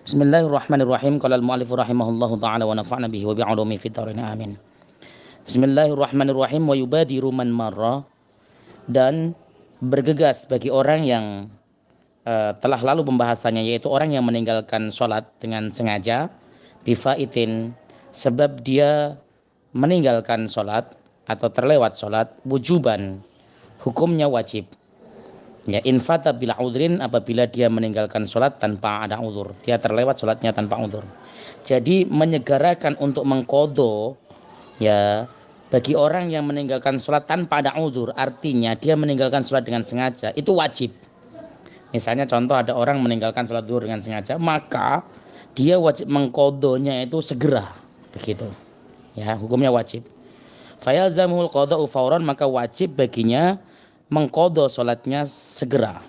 Bismillahirrahmanirrahim. Qala al-mu'allif rahimahullahu taala wa nafa'na bihi wa bi'ulumi fid dharain amin. Bismillahirrahmanirrahim. Wa yubadiru man marra, dan bergegas bagi orang yang telah lalu pembahasannya, yaitu orang yang meninggalkan sholat dengan sengaja, bifaitin, sebab dia meninggalkan sholat atau terlewat sholat, wujuban, hukumnya wajib. Ya, infata bila udhrin, apabila dia meninggalkan sholat tanpa ada udhur, dia terlewat sholatnya tanpa udhur. Jadi menyegerakan untuk mengqadha, ya, bagi orang yang meninggalkan sholat tanpa ada udhur, artinya dia meninggalkan sholat dengan sengaja, itu wajib. Misalnya contoh, ada orang meninggalkan sholat zuhur dengan sengaja, maka dia wajib mengqadhanya itu segera, begitu. Ya, hukumnya wajib. Fayalzamul qadha'u fawran, maka wajib baginya mengqadha salatnya segera.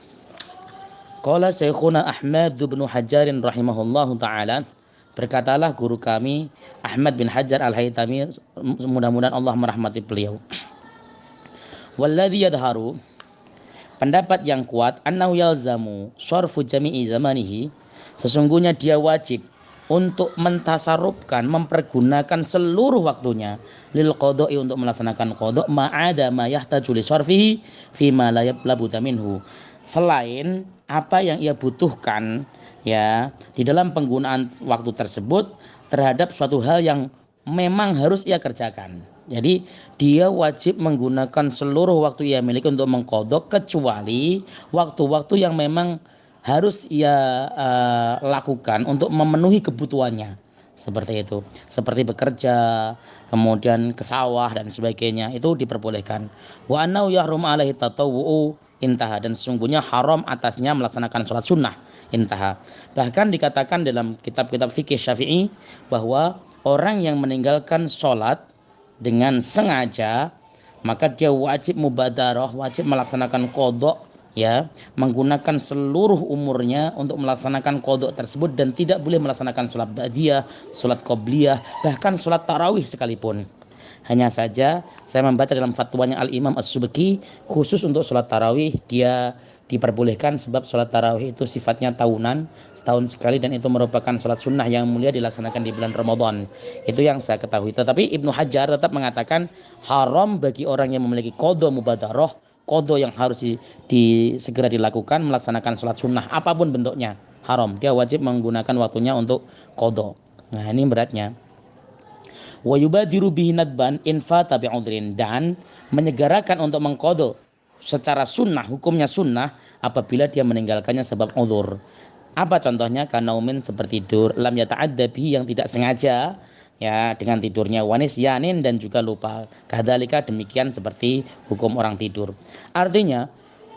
Qala Syekhuna Ahmad bin Hajar rahimahullahu taala, berkatalah guru kami Ahmad bin Hajar Al-Haytami, mudah-mudahan Allah merahmati beliau. Walladzi yadharu, pendapat yang kuat, annahu yalzamu syarfu jami'i zamanihi, sesungguhnya dia wajib untuk mentasarrufkan, mempergunakan seluruh waktunya, lil qadha'i, untuk melaksanakan qadha, ma'ada ma yahtaju li syarfihi fi ma la yablabuda minhu, selain apa yang ia butuhkan, ya, di dalam penggunaan waktu tersebut terhadap suatu hal yang memang harus ia kerjakan. Jadi dia wajib menggunakan seluruh waktu ia miliki untuk mengqadha, kecuali waktu-waktu yang memang harus ia lakukan untuk memenuhi kebutuhannya, seperti itu, seperti bekerja, kemudian ke sawah dan sebagainya, itu diperbolehkan. Wa annahu yahrum alaihi tatawwu, intaha, dan sesungguhnya haram atasnya melaksanakan sholat sunnah, intaha. Bahkan dikatakan dalam kitab-kitab fikih Syafi'i bahwa orang yang meninggalkan sholat dengan sengaja, maka dia wajib mubadarah, wajib melaksanakan qadha, ya, menggunakan seluruh umurnya untuk melaksanakan qadha tersebut, dan tidak boleh melaksanakan sholat ba'diyah, sholat qobliyah, bahkan sholat tarawih sekalipun. Hanya saja saya membaca dalam fatwanya Al-Imam As-Subki, khusus untuk sholat tarawih dia diperbolehkan, sebab sholat tarawih itu sifatnya tahunan, setahun sekali, dan itu merupakan sholat sunnah yang mulia dilaksanakan di bulan Ramadan. Itu yang saya ketahui. Tetapi Ibnu Hajar tetap mengatakan haram bagi orang yang memiliki qadha mubadarah, qadha yang harus segera dilakukan, melaksanakan sholat sunnah apapun bentuknya, haram. Dia wajib menggunakan waktunya untuk qadha. Nah, ini beratnya. Wa yubadiru bihi nadban in fata bi'udhrin, dan menyegerakan untuk mengqadha secara sunnah, hukumnya sunnah, apabila dia meninggalkannya sebab udhur. Apa contohnya? Kanaumin, seperti tidur, lam yata'adda bihi, yang tidak sengaja, ya, dengan tidurnya, wanis yanin, dan juga lupa. Kadzalika, demikian seperti hukum orang tidur. Artinya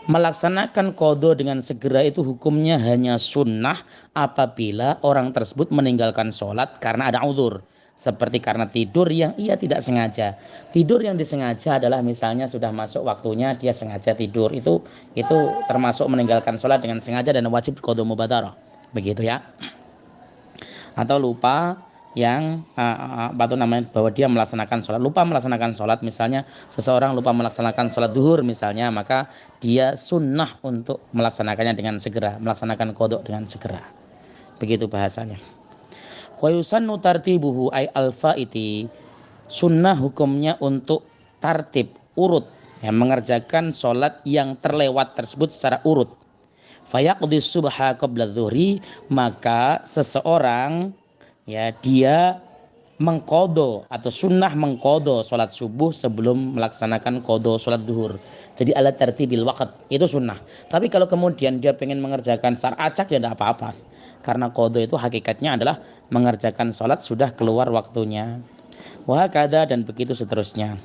melaksanakan qadha dengan segera itu hukumnya hanya sunnah apabila orang tersebut meninggalkan sholat karena ada udhur, seperti karena tidur yang ia tidak sengaja. Tidur yang disengaja adalah misalnya sudah masuk waktunya dia sengaja tidur, itu termasuk meninggalkan sholat dengan sengaja dan wajib qadha mubadarah, begitu ya. Atau lupa, yang bahwa dia melaksanakan sholat, lupa melaksanakan sholat, misalnya seseorang lupa melaksanakan sholat zuhur misalnya, maka dia sunnah untuk melaksanakannya dengan segera, melaksanakan qadha dengan segera, begitu bahasanya. Wa yusannu tartibuhu ay al-faiti, sunnah hukumnya untuk tartib, urut, ya, mengerjakan sholat yang terlewat tersebut secara urut. Fayaqdi subha qabla dhuhri, maka seseorang, ya, dia mengqadha atau sunnah mengqadha sholat subuh sebelum melaksanakan qadha sholat zuhur. Jadi ala tartibil waqt, itu sunnah. Tapi kalau kemudian dia pengen mengerjakan secara acak, ya tidak apa-apa, karena qadha itu hakikatnya adalah mengerjakan sholat sudah keluar waktunya. Wa hakadha, dan begitu seterusnya.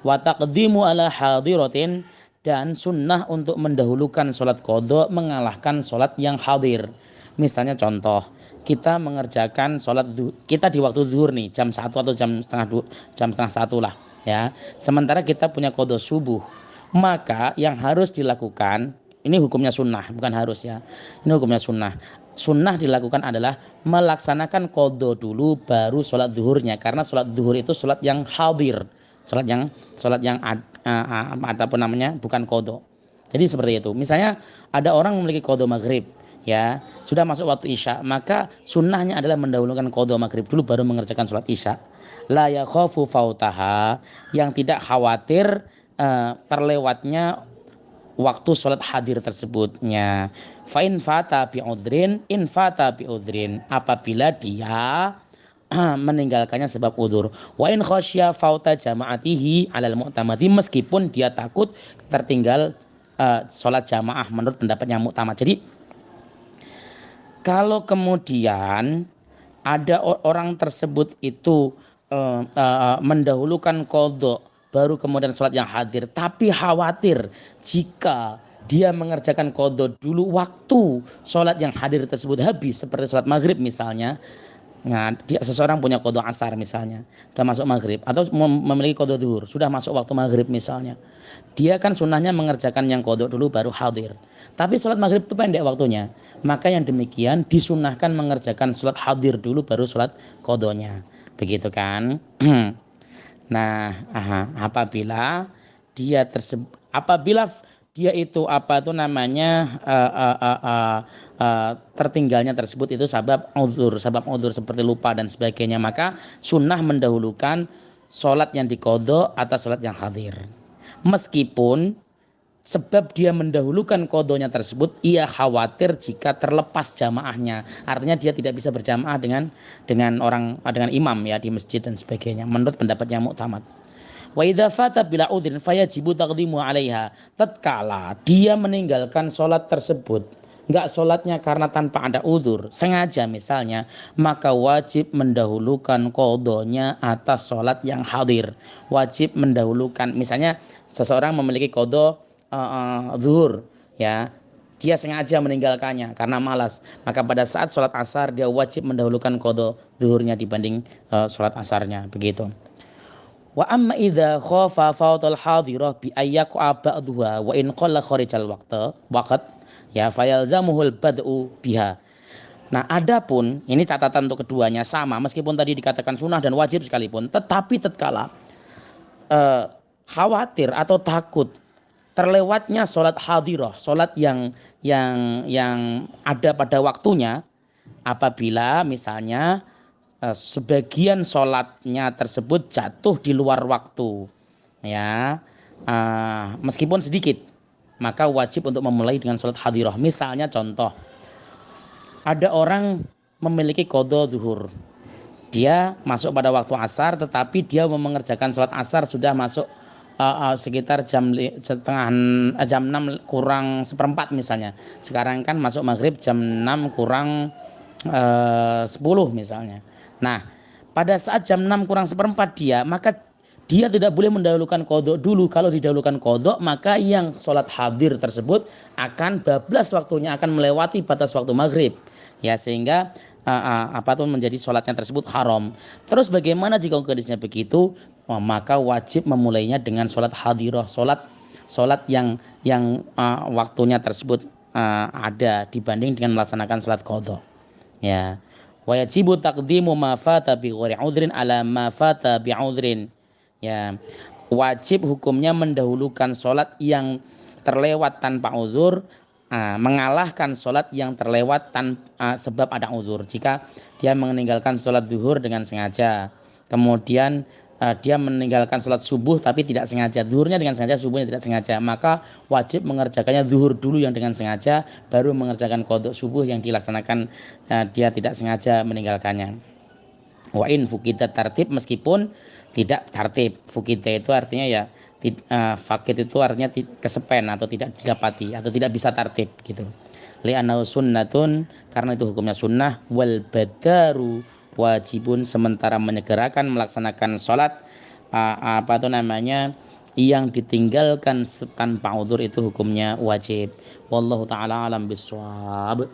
Wa taqdimu ala hadiratin, dan sunnah untuk mendahulukan sholat qadha mengalahkan sholat yang hadir. Misalnya contoh, kita mengerjakan sholat kita di waktu zuhur nih, jam 1 atau jam setengah 1 lah, ya. Sementara kita punya qadha subuh, maka yang harus dilakukan, ini hukumnya sunnah, bukan harus, ya. Ini hukumnya sunnah. Sunnah dilakukan adalah melaksanakan qadha dulu baru sholat zuhurnya, karena sholat zuhur itu sholat yang hadir, sholat yang ataupun namanya bukan qadha. Jadi seperti itu. Misalnya ada orang memiliki qadha maghrib, ya sudah masuk waktu isya, maka sunnahnya adalah mendahulukan qadha maghrib dulu baru mengerjakan sholat isya. La yakhafu fautaha, yang tidak khawatir terlewatnya waktu sholat hadir tersebutnya. Fa'in fata bi'udhrin, in fata bi'udhrin, apabila dia meninggalkannya sebab udzur. Wa in khasya fauta jama'atihi alal mu'tamadi, meskipun dia takut tertinggal sholat jamaah menurut pendapat yang mu'tamad. Jadi kalau kemudian ada orang tersebut itu mendahulukan qadha baru kemudian sholat yang hadir, tapi khawatir jika dia mengerjakan qadha dulu waktu sholat yang hadir tersebut habis, seperti sholat maghrib misalnya. Nah, seseorang punya qadha asar misalnya, sudah masuk maghrib, atau memiliki qadha zuhur, sudah masuk waktu maghrib misalnya. Dia kan sunnahnya mengerjakan yang qadha dulu baru hadir. Tapi sholat maghrib itu pendek waktunya. Maka yang demikian disunnahkan mengerjakan sholat hadir dulu baru sholat qadhanya. Begitu kan? Nah, apabila dia itu apa itu namanya tertinggalnya tersebut itu sebab uzur seperti lupa dan sebagainya, maka sunnah mendahulukan sholat yang diqadha atas sholat yang hadir. Meskipun sebab dia mendahulukan qadhanya tersebut, ia khawatir jika terlepas jamaahnya. Artinya dia tidak bisa berjamaah dengan imam ya di masjid dan sebagainya, menurut pendapat yang mu'tamad. Wa idza fata bila udhrin fayajibu taqdimu 'alaiha. Tatkala dia meninggalkan sholat tersebut, enggak sholatnya karena tanpa ada udzur, sengaja misalnya, maka wajib mendahulukan qadhanya atas sholat yang hadir. Wajib mendahulukan, misalnya seseorang memiliki qadha zuhur, ya, dia sengaja meninggalkannya karena malas, maka pada saat sholat asar dia wajib mendahulukan qadha zuhurnya dibanding sholat asarnya, begitu. Wa amma idza khafa fautal hadirah bi ayyaqa ba'dhuha wa in qalla kharijal waqt ya fayalzamuhul bad'u biha. Nah, adapun ini catatan untuk keduanya sama, meskipun tadi dikatakan sunnah dan wajib sekalipun, tetapi tatkala khawatir atau takut terlewatnya sholat hadirah, sholat yang ada pada waktunya, apabila misalnya sebagian sholatnya tersebut jatuh di luar waktu, ya, meskipun sedikit, maka wajib untuk memulai dengan sholat hadirah. Misalnya contoh, ada orang memiliki qadha zuhur, dia masuk pada waktu asar, tetapi dia mengerjakan sholat asar sudah masuk sekitar jam 6 kurang seperempat misalnya. Sekarang kan masuk maghrib jam 6 kurang 10 misalnya. Nah, pada saat jam 6 kurang seperempat maka dia tidak boleh mendahulukan qadha dulu. Kalau didahulukan qadha, maka yang sholat hadir tersebut akan bablas waktunya, akan melewati batas waktu maghrib, ya, sehingga menjadi sholatnya tersebut haram. Terus bagaimana jika kondisinya begitu? Maka wajib memulainya dengan sholat hadirah, sholat yang waktunya tersebut ada, dibanding dengan melaksanakan sholat qadha, ya. Wa yajibu taqdimu ma fata bi ghairi udhrin ala ma fata bi udhrin, ya. Wajib hukumnya mendahulukan sholat yang terlewat tanpa uzur, mengalahkan sholat yang terlewat sebab ada uzur. Jika dia meninggalkan sholat zuhur dengan sengaja, kemudian dia meninggalkan sholat subuh tapi tidak sengaja, zuhurnya dengan sengaja, subuhnya tidak sengaja, maka wajib mengerjakannya zuhur dulu yang dengan sengaja, baru mengerjakan qadha subuh yang dilaksanakan dia tidak sengaja meninggalkannya. Wa in fukita tartib, meskipun tidak tertib. Fukita itu artinya ya fakit itu artinya kesepen atau tidak didapati atau tidak bisa tertib gitu. Li'annahu sunnatun, karena itu hukumnya sunnah. Wal badaru wajibun, sementara menyegerakan melaksanakan sholat yang ditinggalkan tanpa udzur itu hukumnya wajib. Wallahu taala alam bissawab.